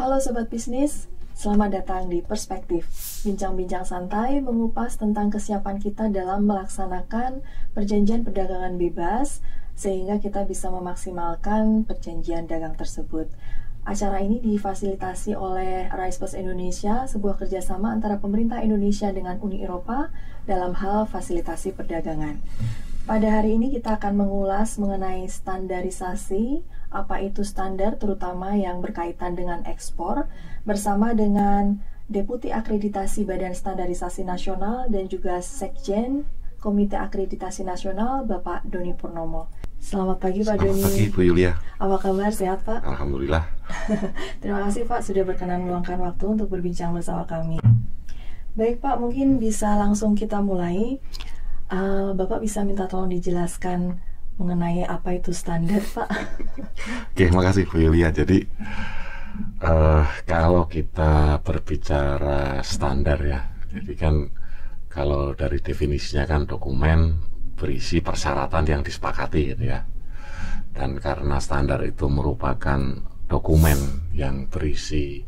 Halo Sobat Bisnis, selamat datang di Perspektif. Bincang-bincang santai mengupas tentang kesiapan kita dalam melaksanakan perjanjian perdagangan bebas sehingga kita bisa memaksimalkan perjanjian dagang tersebut. Acara ini difasilitasi oleh Rice Plus Indonesia, sebuah kerjasama antara pemerintah Indonesia dengan Uni Eropa dalam hal fasilitasi perdagangan. Pada hari ini kita akan mengulas mengenai standarisasi, apa itu standar terutama yang berkaitan dengan ekspor, bersama dengan Deputi Akreditasi Badan Standarisasi Nasional dan juga Sekjen Komite Akreditasi Nasional, Bapak Doni Purnomo. Selamat pagi Pak Doni. Selamat pagi Bu Yulia. Apa kabar, sehat Pak? Alhamdulillah. Terima kasih Pak sudah berkenan meluangkan waktu untuk berbincang bersama kami. Baik Pak, mungkin bisa langsung kita mulai. Bapak bisa minta tolong dijelaskan mengenai apa itu standar, Pak? Oke, makasih Bu Yulia. Jadi kalau kita berbicara standar ya, jadi kan kalau dari definisinya kan dokumen berisi persyaratan yang disepakati gitu ya. Dan karena standar itu merupakan dokumen yang berisi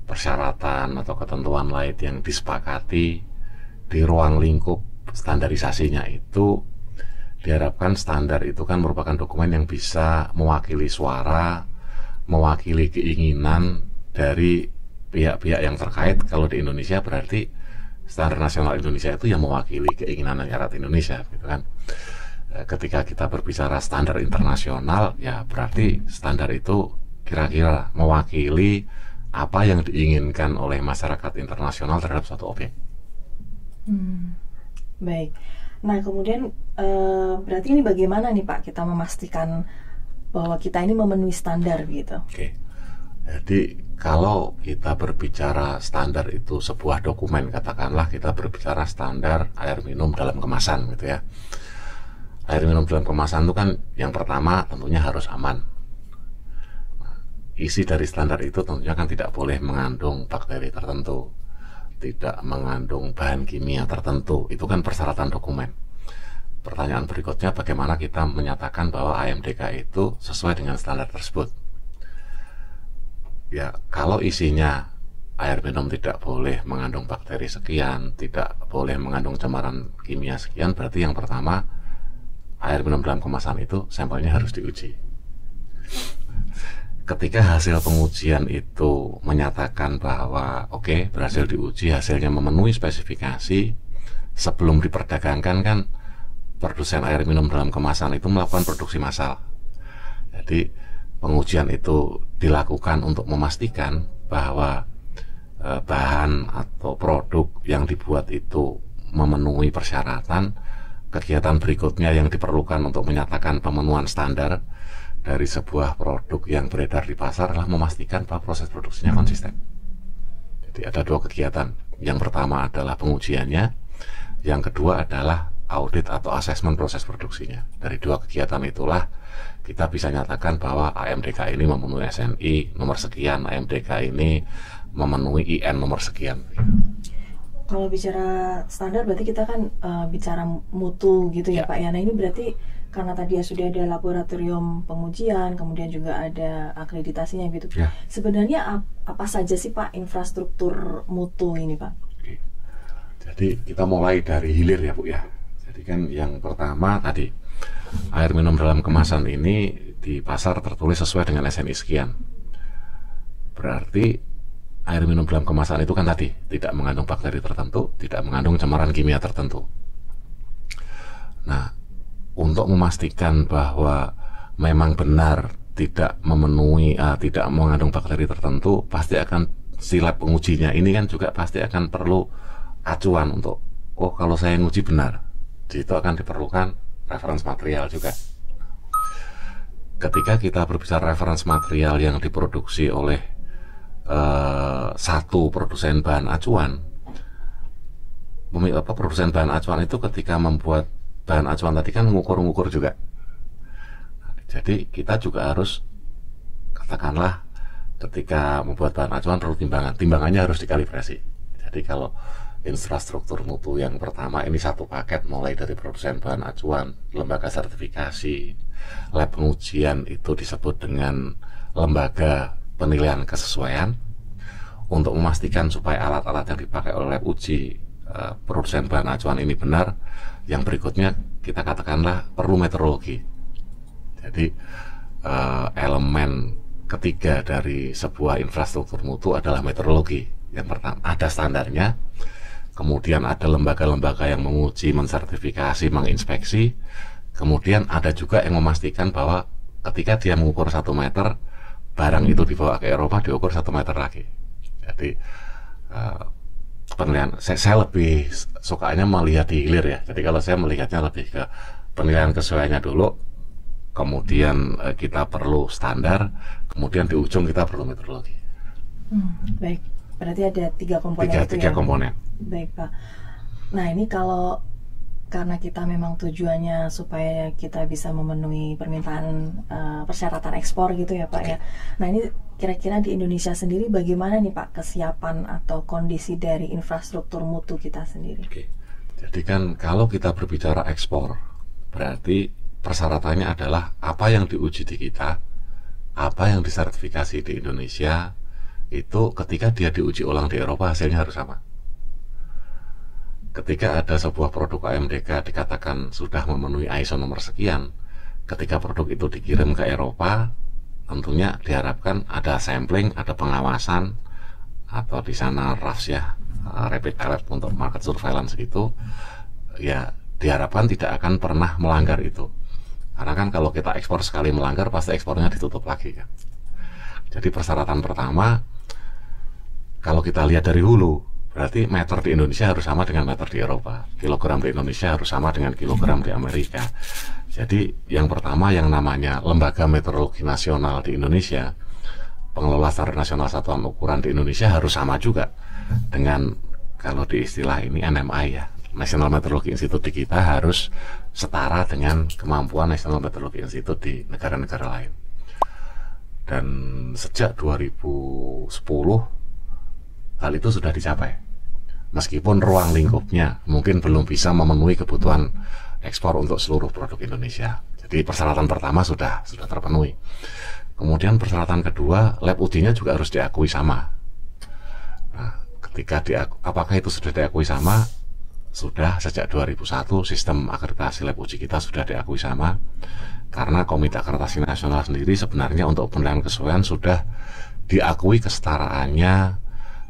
persyaratan atau ketentuan lain yang disepakati di ruang lingkup standarisasinya, itu diharapkan standar itu kan merupakan dokumen yang bisa mewakili suara, mewakili keinginan dari pihak-pihak yang terkait. Kalau di Indonesia berarti standar nasional Indonesia itu yang mewakili keinginan rakyat Indonesia gitu kan. Ketika kita berbicara standar internasional, ya berarti standar itu kira-kira mewakili apa yang diinginkan oleh masyarakat internasional terhadap suatu objek. Baik. Nah kemudian berarti ini bagaimana nih Pak kita memastikan bahwa kita ini memenuhi standar gitu? Oke. Jadi kalau kita berbicara standar itu sebuah dokumen, katakanlah kita berbicara standar air minum dalam kemasan gitu ya. Air minum dalam kemasan itu kan yang pertama tentunya harus aman. Nah, isi dari standar itu tentunya kan tidak boleh mengandung bakteri tertentu, tidak mengandung bahan kimia tertentu. Itu kan persyaratan dokumen. Pertanyaan berikutnya, bagaimana kita menyatakan bahwa AMDK itu sesuai dengan standar tersebut? Ya, kalau isinya air minum tidak boleh mengandung bakteri sekian, tidak boleh mengandung cemaran kimia sekian, berarti yang pertama, air minum dalam kemasan itu sampelnya harus diuji. Ketika hasil pengujian itu menyatakan bahwa oke, berhasil diuji, hasilnya memenuhi spesifikasi, sebelum diperdagangkan kan produsen air minum dalam kemasan itu melakukan produksi massal. Jadi pengujian itu dilakukan untuk memastikan bahwa bahan atau produk yang dibuat itu memenuhi persyaratan. Kegiatan berikutnya yang diperlukan untuk menyatakan pemenuhan standar dari sebuah produk yang beredar di pasar adalah memastikan bahwa proses produksinya konsisten. Jadi ada dua kegiatan. Yang pertama adalah pengujiannya, yang kedua adalah audit atau asesmen proses produksinya. Dari dua kegiatan itulah kita bisa nyatakan bahwa AMDK ini memenuhi SNI nomor sekian, AMDK ini memenuhi IN nomor sekian. Kalau bicara standar berarti kita kan bicara mutu gitu ya Pak ya. Nah ini berarti karena tadi ya sudah ada laboratorium pengujian, kemudian juga ada akreditasinya gitu. Ya. Sebenarnya apa saja sih Pak infrastruktur mutu ini Pak? Oke. Jadi kita mulai dari hilir ya Bu ya. Jadi kan yang pertama tadi, air minum dalam kemasan ini di pasar tertulis sesuai dengan SNI sekian. Berarti air minum dalam kemasan itu kan tadi tidak mengandung bakteri tertentu, tidak mengandung cemaran kimia tertentu. Nah, untuk memastikan bahwa memang benar tidak memenuhi, tidak mengandung bakteri tertentu, pasti akan si lab pengujinya ini kan juga pasti akan perlu acuan untuk, oh kalau saya nguji benar, di situ akan diperlukan reference material juga. Ketika kita berbicara reference material yang diproduksi oleh satu produsen bahan acuan, produsen bahan acuan itu ketika membuat bahan acuan tadi kan ngukur-ngukur juga. Jadi kita juga harus, katakanlah ketika membuat bahan acuan perlu timbangannya harus dikalibrasi. Jadi kalau infrastruktur mutu yang pertama ini satu paket, mulai dari produsen bahan acuan, lembaga sertifikasi, lab pengujian itu disebut dengan lembaga penilaian kesesuaian. untuk memastikan supaya alat-alat yang dipakai oleh lab uji produsen bahan acuan ini benar, yang berikutnya kita katakanlah perlu meteorologi. Jadi elemen ketiga dari sebuah infrastruktur mutu adalah meteorologi. Yang pertama ada standarnya, kemudian ada lembaga-lembaga yang menguji, mensertifikasi, menginspeksi, kemudian ada juga yang memastikan bahwa ketika dia mengukur 1 meter, barang itu dibawa ke Eropa diukur 1 meter lagi. Jadi penilaian saya lebih sukanya melihat di hilir ya. Jadi kalau saya melihatnya lebih ke penilaian kesesuaiannya dulu, kemudian kita perlu standar, kemudian di ujung kita perlu meteorologi. Baik, berarti ada 3 komponen tiga komponen. Baik Pak. Nah ini kalau karena kita memang tujuannya supaya kita bisa memenuhi permintaan persyaratan ekspor gitu ya Pak ya. Nah ini kira-kira di Indonesia sendiri bagaimana nih Pak kesiapan atau kondisi dari infrastruktur mutu kita sendiri? Jadi kan kalau kita berbicara ekspor, berarti persyaratannya adalah apa yang diuji di kita, apa yang disertifikasi di Indonesia, itu ketika dia diuji ulang di Eropa hasilnya harus sama. Ketika ada sebuah produk AMDK dikatakan sudah memenuhi ISO nomor sekian, ketika produk itu dikirim ke Eropa, tentunya diharapkan ada sampling, ada pengawasan, atau di sana RAS ya, Rapid Alert untuk Market Surveillance itu, ya diharapkan tidak akan pernah melanggar itu. Karena kan kalau kita ekspor sekali melanggar, pasti ekspornya ditutup lagi kan. Jadi persyaratan pertama, kalau kita lihat dari hulu, berarti meter di Indonesia harus sama dengan meter di Eropa, kilogram di Indonesia harus sama dengan kilogram di Amerika. Jadi yang pertama yang namanya Lembaga Meteorologi Nasional di Indonesia, pengelola standar nasional satuan ukuran di Indonesia harus sama juga dengan, kalau di istilah ini NMI ya, National Meteorology Institute di kita harus setara dengan kemampuan National Meteorology Institute di negara-negara lain. Dan sejak 2010 hal itu sudah dicapai. Meskipun ruang lingkupnya mungkin belum bisa memenuhi kebutuhan ekspor untuk seluruh produk Indonesia. Jadi persyaratan pertama sudah terpenuhi. Kemudian persyaratan kedua, lab ujinya juga harus diakui sama. Nah, ketika apakah itu sudah diakui sama? Sudah, sejak 2001 sistem akreditasi lab uji kita sudah diakui sama. Karena Komite Akreditasi Nasional sendiri sebenarnya untuk penilaian kesesuaian sudah diakui kesetaraannya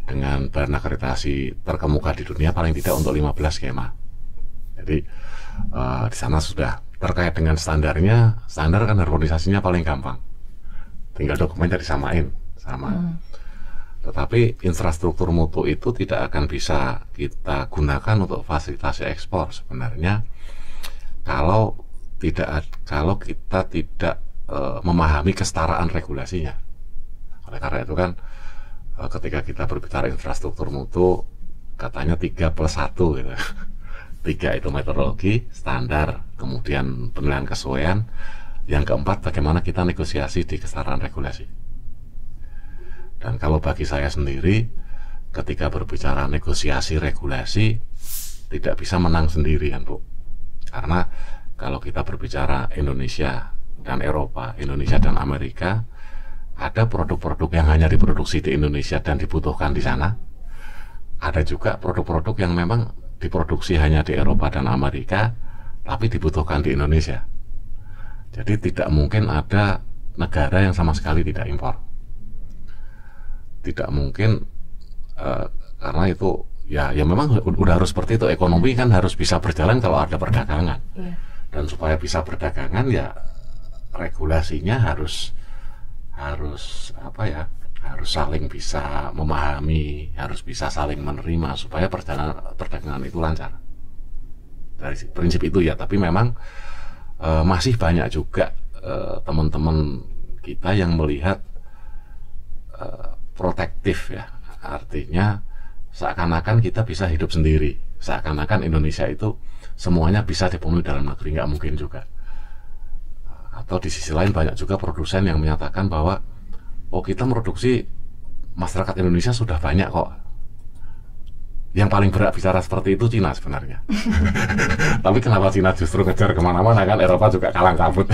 dengan badan akreditasi terkemuka di dunia paling tidak untuk 15 skema. Jadi di sana sudah terkait dengan standarnya, standar kan harmonisasinya paling gampang, tinggal dokumennya disamain sama. Tetapi infrastruktur mutu itu tidak akan bisa kita gunakan untuk fasilitasi ekspor sebenarnya kalau kita tidak memahami kesetaraan regulasinya. Oleh karena itu kan ketika kita berbicara infrastruktur mutu, katanya 3+1 gitu. 3 itu meteorologi, standar, kemudian penilaian kesesuaian. Yang keempat, bagaimana kita negosiasi di kesetaraan regulasi. Dan kalau bagi saya sendiri, ketika berbicara negosiasi regulasi, tidak bisa menang sendirian, Bu. Karena kalau kita berbicara Indonesia dan Eropa, Indonesia dan Amerika, ada produk-produk yang hanya diproduksi di Indonesia dan dibutuhkan di sana. Ada juga produk-produk yang memang diproduksi hanya di Eropa dan Amerika, tapi dibutuhkan di Indonesia. Jadi tidak mungkin ada negara yang sama sekali tidak impor. Tidak mungkin, karena itu ya memang udah harus seperti itu. Ekonomi kan harus bisa berjalan kalau ada perdagangan. Dan supaya bisa perdagangan ya regulasinya harus saling bisa memahami, harus bisa saling menerima supaya perdagangan itu lancar. Dari prinsip itu ya, tapi memang masih banyak juga teman-teman kita yang melihat protektif ya, artinya seakan-akan kita bisa hidup sendiri, seakan-akan Indonesia itu semuanya bisa dipenuhi dalam negeri. Nggak mungkin juga. Atau di sisi lain banyak juga produsen yang menyatakan bahwa kita produksi, masyarakat Indonesia sudah banyak kok. Yang paling berat bicara seperti itu Cina sebenarnya. Tapi kenapa Cina justru ngejar kemana-mana, kan Eropa juga kalang kabut.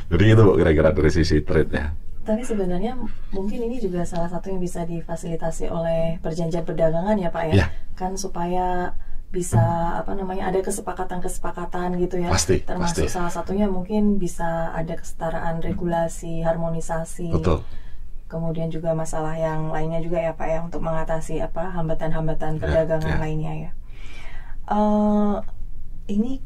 Jadi itu kira-kira dari sisi trade ya. Tapi sebenarnya mungkin ini juga salah satu yang bisa difasilitasi oleh perjanjian perdagangan ya Pak ya, Ya. kan supaya bisa ada kesepakatan-kesepakatan gitu ya. pasti. Termasuk salah satunya mungkin bisa ada kesetaraan regulasi, harmonisasi. Betul. Kemudian juga masalah yang lainnya juga ya Pak ya, untuk mengatasi hambatan-hambatan perdagangan lainnya ya. Ini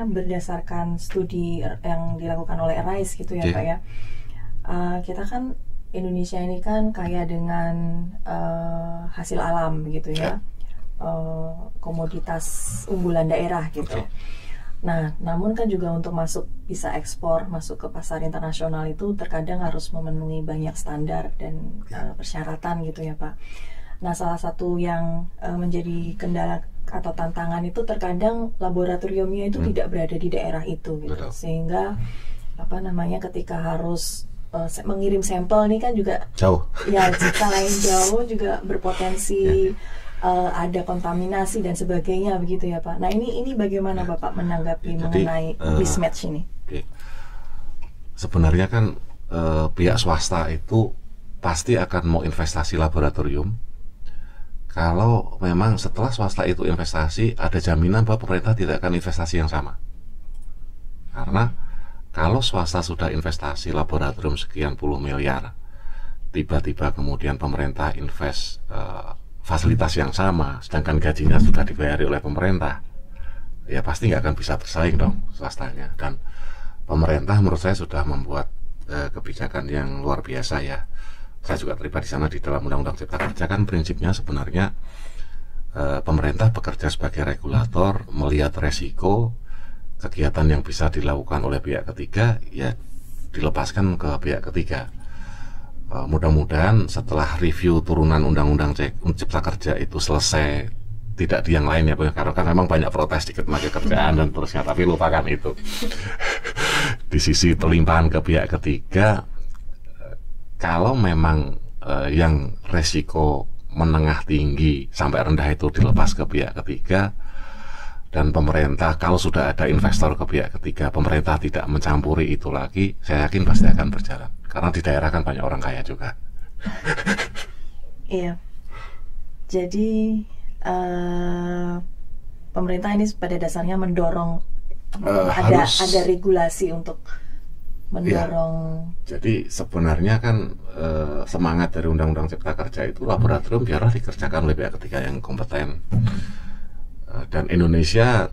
berdasarkan studi yang dilakukan oleh RISE gitu ya Pak ya. Kita kan Indonesia ini kan kaya dengan hasil alam gitu ya, komoditas unggulan daerah gitu. Nah, namun kan juga untuk bisa ekspor, masuk ke pasar internasional itu terkadang harus memenuhi banyak standar dan persyaratan gitu ya Pak. Nah, salah satu yang menjadi kendala atau tantangan itu terkadang laboratoriumnya itu tidak berada di daerah itu gitu. Betul. Sehingga ketika harus mengirim sampel ini kan juga jauh. Ya, jika lain jauh juga berpotensi ada kontaminasi dan sebagainya begitu ya Pak. Nah, ini bagaimana Bapak menanggapi mengenai mismatch ini? Sebenarnya kan pihak swasta itu pasti akan mau investasi laboratorium kalau memang setelah swasta itu investasi ada jaminan bahwa pemerintah tidak akan investasi yang sama. Karena kalau swasta sudah investasi laboratorium sekian puluh miliar, tiba-tiba kemudian pemerintah invest fasilitas yang sama, sedangkan gajinya sudah dibayari oleh pemerintah, ya pasti nggak akan bisa bersaing dong swastanya. Dan pemerintah menurut saya sudah membuat kebijakan yang luar biasa ya. Saya juga terlibat di sana di dalam Undang-Undang Cipta Kerja, kan prinsipnya sebenarnya pemerintah bekerja sebagai regulator, melihat resiko kegiatan yang bisa dilakukan oleh pihak ketiga ya dilepaskan ke pihak ketiga. Mudah-mudahan setelah review turunan Undang-Undang Cipta Kerja itu selesai, tidak di yang lain ya, karena kan memang banyak protes di tenaga kerjaan dan terusnya, tapi lupakan itu. Di sisi pelimpahan ke pihak ketiga, kalau memang yang resiko menengah tinggi sampai rendah itu dilepas ke pihak ketiga, dan pemerintah, kalau sudah ada investor ke pihak ketiga, pemerintah tidak mencampuri itu lagi, saya yakin pasti akan berjalan. Karena di daerah kan banyak orang kaya juga. Iya. Jadi pemerintah ini pada dasarnya mendorong ada regulasi untuk mendorong. Ya, jadi sebenarnya kan semangat dari Undang-Undang Cipta Kerja itu laboratorium biarlah dikerjakan oleh pihak ketiga yang kompeten. Dan Indonesia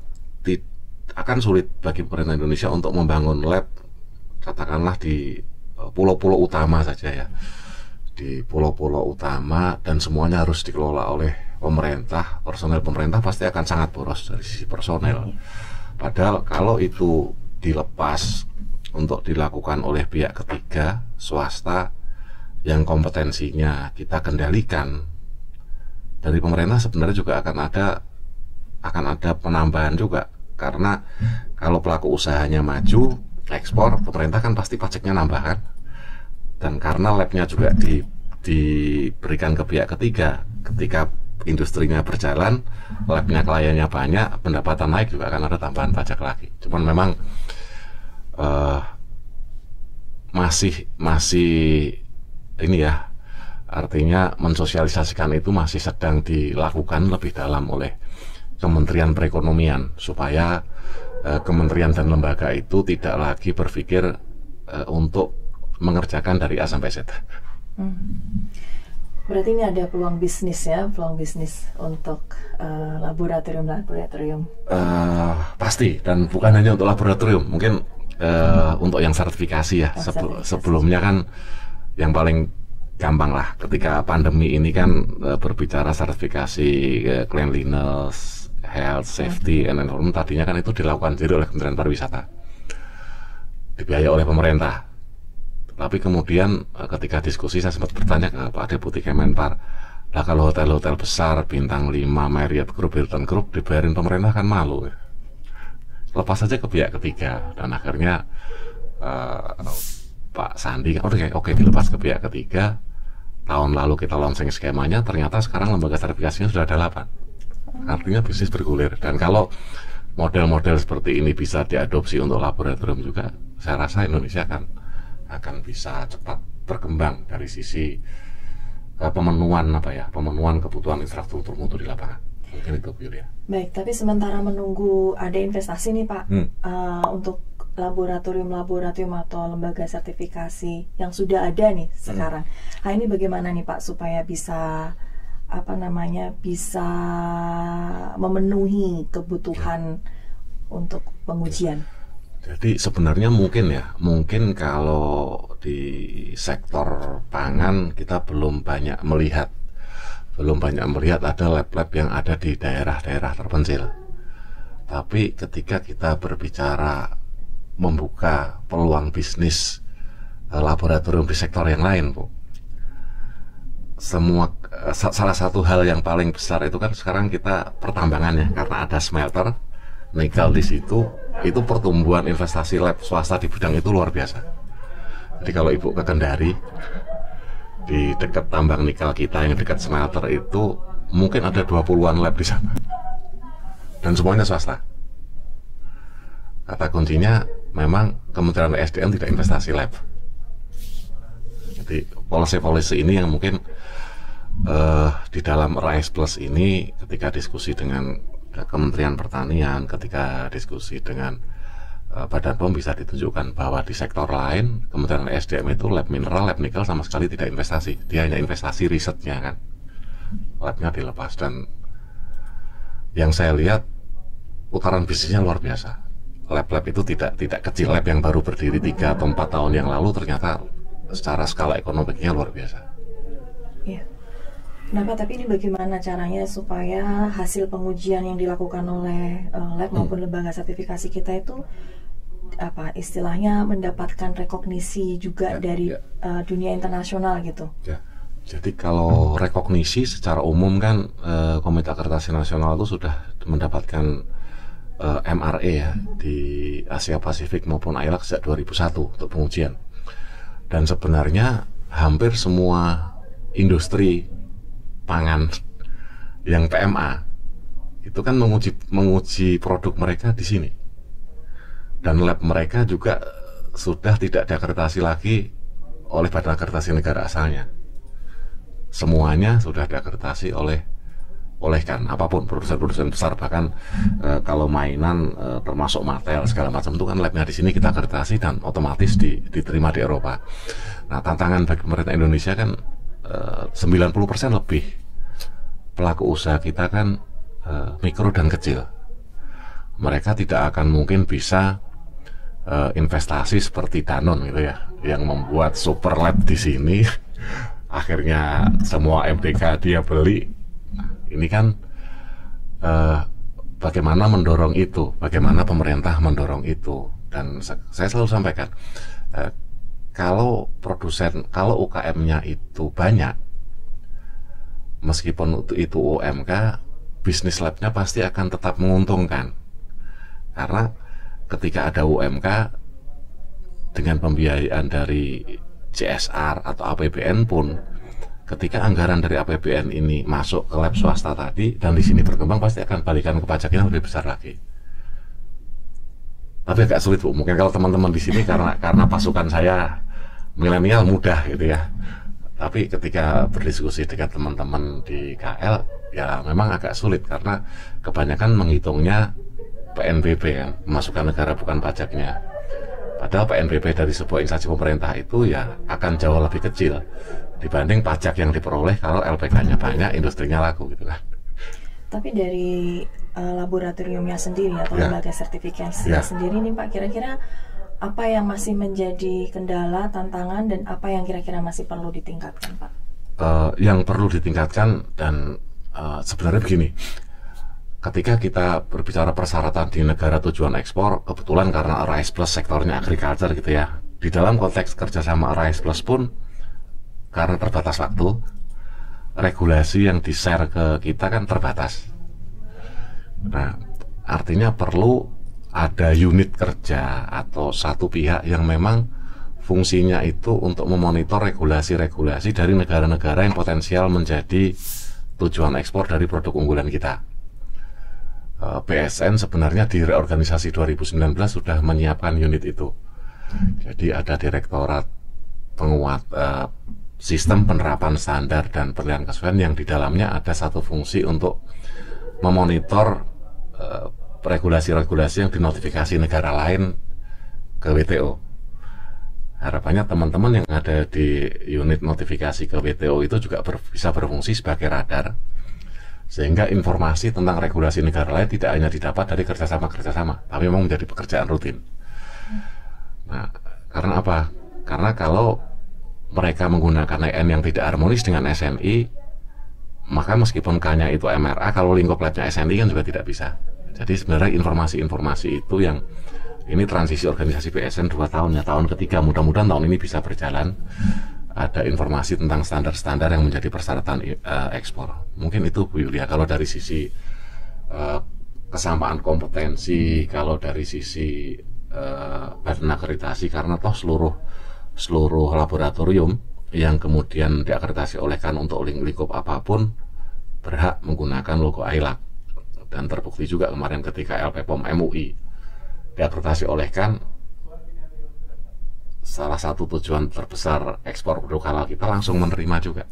akan sulit bagi pemerintah Indonesia untuk membangun lab, katakanlah di pulau-pulau utama saja ya, di pulau-pulau utama, dan semuanya harus dikelola oleh pemerintah. Personel pemerintah pasti akan sangat boros dari sisi personel. Padahal kalau itu dilepas untuk dilakukan oleh pihak ketiga, swasta, yang kompetensinya kita kendalikan, dari pemerintah sebenarnya juga akan ada penambahan juga. Karena kalau pelaku usahanya maju ekspor, pemerintah kan pasti pajaknya nambah kan. Dan karena labnya juga diberikan ke pihak ketiga, ketika industrinya berjalan, labnya kliennya banyak, pendapatan naik, juga akan ada tambahan pajak lagi. Cuman memang masih ini ya, artinya mensosialisasikan itu masih sedang dilakukan lebih dalam oleh Kementerian Perekonomian, supaya kementerian dan lembaga itu tidak lagi berpikir untuk mengerjakan dari A sampai Z. Berarti ini ada peluang bisnis ya, peluang bisnis untuk laboratorium. Pasti, dan bukan hanya untuk laboratorium, mungkin untuk yang sertifikasi ya. Sebelumnya kan yang paling gampang lah, ketika pandemi ini kan berbicara sertifikasi cleanliness, health, safety, and environment, tadinya kan itu dilakukan sendiri oleh Kementerian Pariwisata, dibiayai oleh pemerintah. Tapi kemudian ketika diskusi saya sempat bertanya ke Pak Deputi Kemenpar, lah kalau hotel-hotel besar bintang 5, Marriott Group, Hilton Group dibayarin pemerintah kan malu ya. Lepas saja ke pihak ketiga, dan akhirnya Pak Sandi oke dilepas ke pihak ketiga. Tahun lalu kita launching skemanya, ternyata sekarang lembaga sertifikasinya sudah ada 8. Artinya bisnis bergulir. Dan kalau model-model seperti ini bisa diadopsi untuk laboratorium juga, saya rasa Indonesia akan bisa cepat berkembang dari sisi pemenuhan kebutuhan infrastruktur mutu di lapangan. Mungkin itu, Bu Yulia. Baik, tapi sementara menunggu ada investasi nih Pak, untuk laboratorium atau lembaga sertifikasi yang sudah ada nih sekarang. Nah ini bagaimana nih Pak supaya bisa bisa memenuhi kebutuhan untuk pengujian? Jadi sebenarnya mungkin kalau di sektor pangan kita belum banyak melihat ada lab-lab yang ada di daerah-daerah terpencil. Tapi ketika kita berbicara membuka peluang bisnis laboratorium di sektor yang lain, Bu, salah satu hal yang paling besar itu kan sekarang kita pertambangan ya, karena ada smelter nikel di situ, itu pertumbuhan investasi lab swasta di bidang itu luar biasa. Jadi kalau Ibu ke Kendari, di dekat tambang nikel kita yang dekat smelter itu mungkin ada 20-an lab di sana, dan semuanya swasta. Kata kuncinya memang Kementerian SDM tidak investasi lab. Jadi polisi ini yang mungkin di dalam RISE Plus ini, ketika diskusi dengan Kementerian Pertanian, ketika diskusi dengan Badan POM, bisa ditunjukkan bahwa di sektor lain Kementerian SDM itu lab mineral, lab nikel sama sekali tidak investasi. Dia hanya investasi risetnya kan, labnya dilepas. Dan yang saya lihat putaran bisnisnya luar biasa. Lab-lab itu tidak kecil. Lab yang baru berdiri 3 atau 4 tahun yang lalu ternyata secara skala ekonomiknya luar biasa. Iya. Nah Pak, tapi ini bagaimana caranya supaya hasil pengujian yang dilakukan oleh lab maupun lembaga sertifikasi kita itu istilahnya mendapatkan rekognisi juga dari dunia internasional gitu? Ya. Jadi kalau rekognisi secara umum kan Komite Akreditasi Nasional itu sudah mendapatkan MRE ya di Asia Pasifik maupun ILAC sejak 2001 untuk pengujian. Dan sebenarnya hampir semua industri pangan yang PMA itu kan menguji produk mereka di sini, dan lab mereka juga sudah tidak diakreditasi lagi oleh Badan Akreditasi Negara asalnya. Semuanya sudah diakreditasi oleh kan apapun produsen-produsen besar, bahkan kalau mainan termasuk Mattel segala macam itu kan labnya di sini kita akreditasi dan otomatis diterima di Eropa. Nah tantangan bagi pemerintah Indonesia kan 90% lebih pelaku usaha kita kan mikro dan kecil. Mereka tidak akan mungkin bisa investasi seperti Danone gitu ya, yang membuat super lab di sini akhirnya semua MTK dia beli. Ini kan bagaimana mendorong itu, bagaimana pemerintah mendorong itu. Dan saya selalu sampaikan, kalau UKM-nya itu banyak, meskipun itu UMK, bisnis labnya pasti akan tetap menguntungkan. Karena ketika ada UMK dengan pembiayaan dari CSR atau APBN pun, ketika anggaran dari APBN ini masuk ke lab swasta tadi dan di sini berkembang, pasti akan balikan ke pajak yang lebih besar lagi. Tapi agak sulit Bu, mungkin kalau teman-teman di sini karena pasukan saya milenial mudah gitu ya. Tapi ketika berdiskusi dengan teman-teman di KL, ya memang agak sulit karena kebanyakan menghitungnya PNBP kan, pemasukan negara bukan pajaknya. Padahal PNBP dari sebuah instansi pemerintah itu ya akan jauh lebih kecil dibanding pajak yang diperoleh kalau LPK-nya banyak, industrinya laku gitu kan. Tapi dari laboratoriumnya sendiri atau lembaga sertifikasi sendiri nih Pak, kira-kira apa yang masih menjadi kendala, tantangan, dan apa yang kira-kira masih perlu ditingkatkan Pak? Yang perlu ditingkatkan dan sebenarnya begini, ketika kita berbicara persyaratan di negara tujuan ekspor, kebetulan karena RISE Plus sektornya agriculture gitu ya, di dalam konteks kerjasama RISE Plus pun karena terbatas waktu, regulasi yang di-share ke kita kan terbatas. Nah, artinya perlu ada unit kerja atau satu pihak yang memang fungsinya itu untuk memonitor regulasi-regulasi dari negara-negara yang potensial menjadi tujuan ekspor dari produk unggulan kita. BSN sebenarnya di reorganisasi 2019 sudah menyiapkan unit itu. Jadi ada Direktorat penguat sistem penerapan standar dan penilaian kesesuaian yang di dalamnya ada satu fungsi untuk memonitor regulasi-regulasi yang dinotifikasi negara lain ke WTO. Harapannya teman-teman yang ada di unit notifikasi ke WTO itu juga bisa berfungsi sebagai radar, sehingga informasi tentang regulasi negara lain tidak hanya didapat dari kerjasama-kerjasama, tapi memang menjadi pekerjaan rutin. Nah, karena apa? Karena kalau mereka menggunakan EN yang tidak harmonis dengan SNI, maka meskipun K-nya itu MRA, kalau lingkup labnya SNI kan juga tidak bisa. Jadi sebenarnya informasi-informasi itu yang ini transisi organisasi BSN 2 tahun ya, tahun ketiga, mudah-mudahan tahun ini bisa berjalan. Ada informasi tentang standar-standar yang menjadi persyaratan ekspor. Mungkin itu Bu Yulia, kalau dari sisi kesamaan kompetensi, kalau dari sisi badan akreditasi, karena toh seluruh laboratorium yang kemudian diakreditasi oleh KAN untuk lingkup apapun berhak menggunakan logo ILAC. Dan terbukti juga kemarin ketika LPPOM MUI diakreditasi oleh KAN, salah satu tujuan terbesar ekspor produk halal kita langsung menerima juga.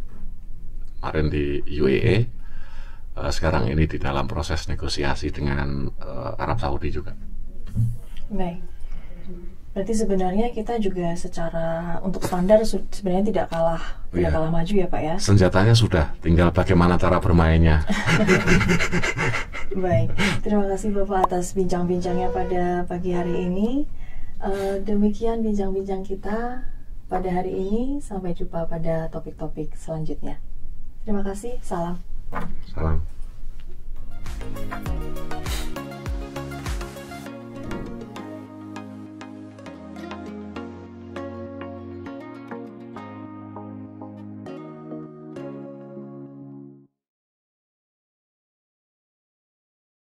Kemarin di UAE, sekarang ini di dalam proses negosiasi dengan Arab Saudi juga. Baik. Berarti sebenarnya kita juga secara untuk standar sebenarnya tidak kalah maju ya Pak ya. Senjatanya sudah, tinggal bagaimana cara bermainnya. Baik, terima kasih Bapak atas bincang-bincangnya pada pagi hari ini. Demikian bincang-bincang kita pada hari ini. Sampai jumpa pada topik-topik selanjutnya. Terima kasih, salam.